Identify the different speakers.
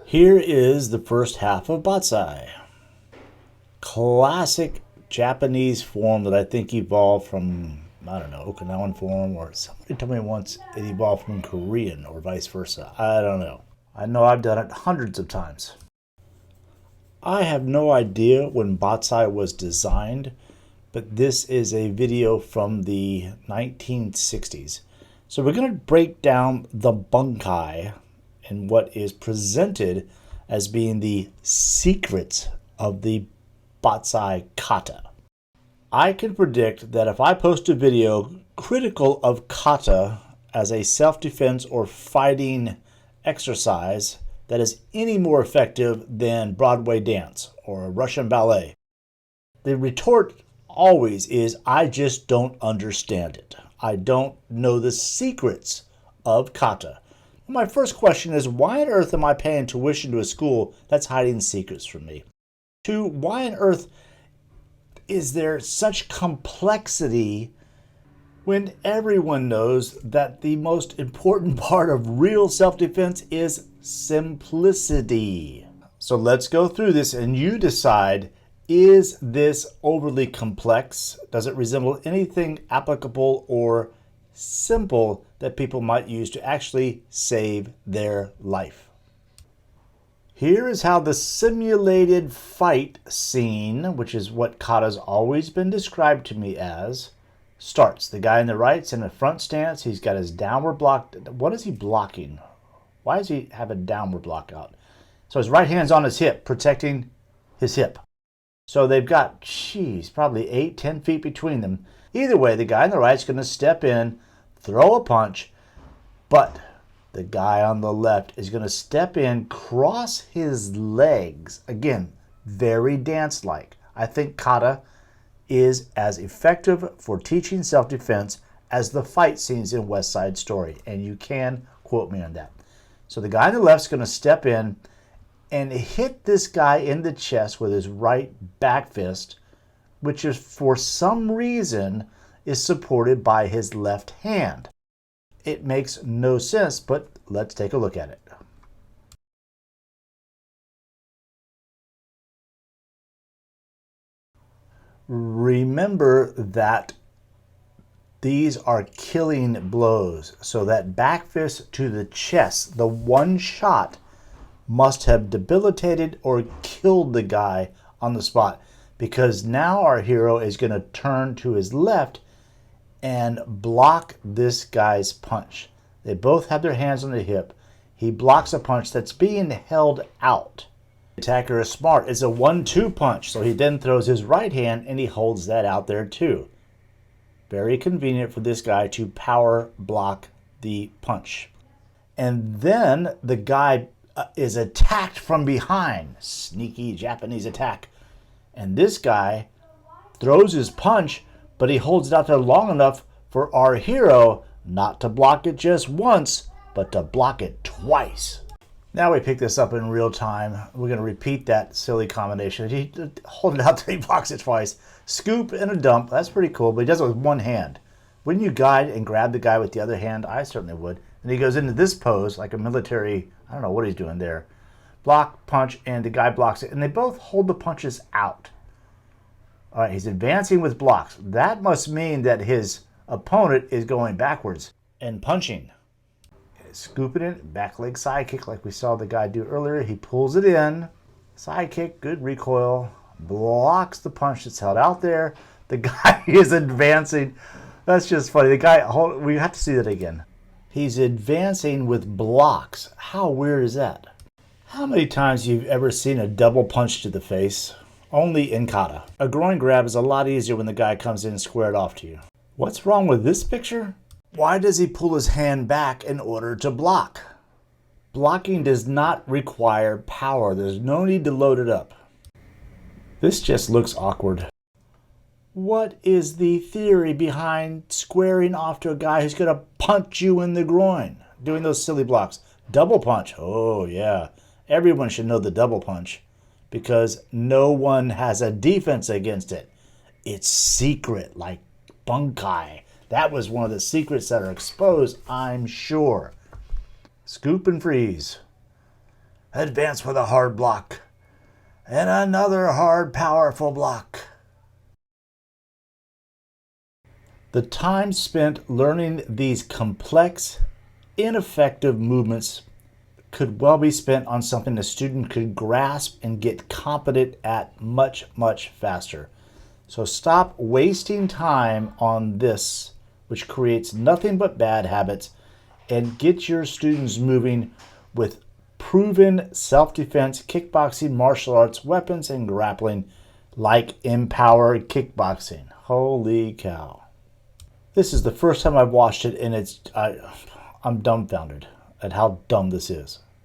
Speaker 1: Here is the first half of Batsai. Classic Japanese form that I think evolved from, I don't know, Okinawan form, or somebody told me once it evolved from Korean or vice versa. I don't know. I know I've done it hundreds of times. I have no idea when Batsai was designed, but this is a video from the 1960s. So we're going to break down the bunkai and what is presented as being the secrets of the Batsai kata. I can predict that if I post a video critical of kata as a self-defense or fighting exercise that is any more effective than Broadway dance or a Russian ballet, the retort always is, I just don't understand it. I don't know the secrets of kata. My first question is, why on earth am I paying tuition to a school that's hiding secrets from me? Two, why on earth is there such complexity when everyone knows that the most important part of real self-defense is simplicity? So let's go through this and you decide, is this overly complex? Does it resemble anything applicable or simple that people might use to actually save their life? Here is how the simulated fight scene, which is what kata's always been described to me as, starts. The guy on the right's in a front stance. He's got his downward block. What is he blocking? Why does he have a downward block out? So his right hand's on his hip, protecting his hip. So they've got, probably 8-10 feet between them. Either way, the guy on the right's going to step in, throw a punch, but the guy on the left is going to step in, cross his legs. Again, very dance-like. I think kata is as effective for teaching self-defense as the fight scenes in West Side Story, and you can quote me on that. So the guy on the left's going to step in and hit this guy in the chest with his right back fist, which is for some reason is supported by his left hand. It makes no sense, but let's take a look at it. Remember that these are killing blows, so that back fist to the chest, the one shot, must have debilitated or killed the guy on the spot, because now our hero is going to turn to his left and block this guy's punch. They both have their hands on the hip. He blocks a punch that's being held out. The attacker is smart. It's a 1-2 punch, so he then throws his right hand and he holds that out there too. Very convenient for this guy to power block the punch. And then the guy is attacked from behind. Sneaky Japanese attack. And this guy throws his punch, but he holds it out there long enough for our hero not to block it just once, but to block it twice. Now we pick this up in real time. We're going to repeat that silly combination. He hold it out there, he blocks it twice. Scoop and a dump. That's pretty cool, but he does it with one hand. Wouldn't you guide and grab the guy with the other hand? I certainly would. And he goes into this pose like a military, I don't know what he's doing there. Block, punch, and the guy blocks it. And they both hold the punches out. All right, he's advancing with blocks. That must mean that his opponent is going backwards and punching. Scooping it, back leg side kick like we saw the guy do earlier. He pulls it in. Side kick, good recoil. Blocks the punch that's held out there. The guy is advancing. That's just funny. The guy, we have to see that again. He's advancing with blocks. How weird is that? How many times you've ever seen a double punch to the face? Only in kata. A groin grab is a lot easier when the guy comes in squared off to you. What's wrong with this picture? Why does he pull his hand back in order to block? Blocking does not require power. There's no need to load it up. This just looks awkward. What is the theory behind squaring off to a guy who's going to punch you in the groin? Doing those silly blocks. Double punch. Oh, yeah. Everyone should know the double punch because no one has a defense against it. It's secret, like bunkai. That was one of the secrets that are exposed, I'm sure. Scoop and freeze. Advance with a hard block. And another hard, powerful block. The time spent learning these complex, ineffective movements could well be spent on something a student could grasp and get competent at much, much faster. So stop wasting time on this, which creates nothing but bad habits, and get your students moving with proven self-defense, kickboxing, martial arts, weapons, and grappling like Empower Kickboxing. Holy cow. This is the first time I've watched it, and I'm dumbfounded at how dumb this is.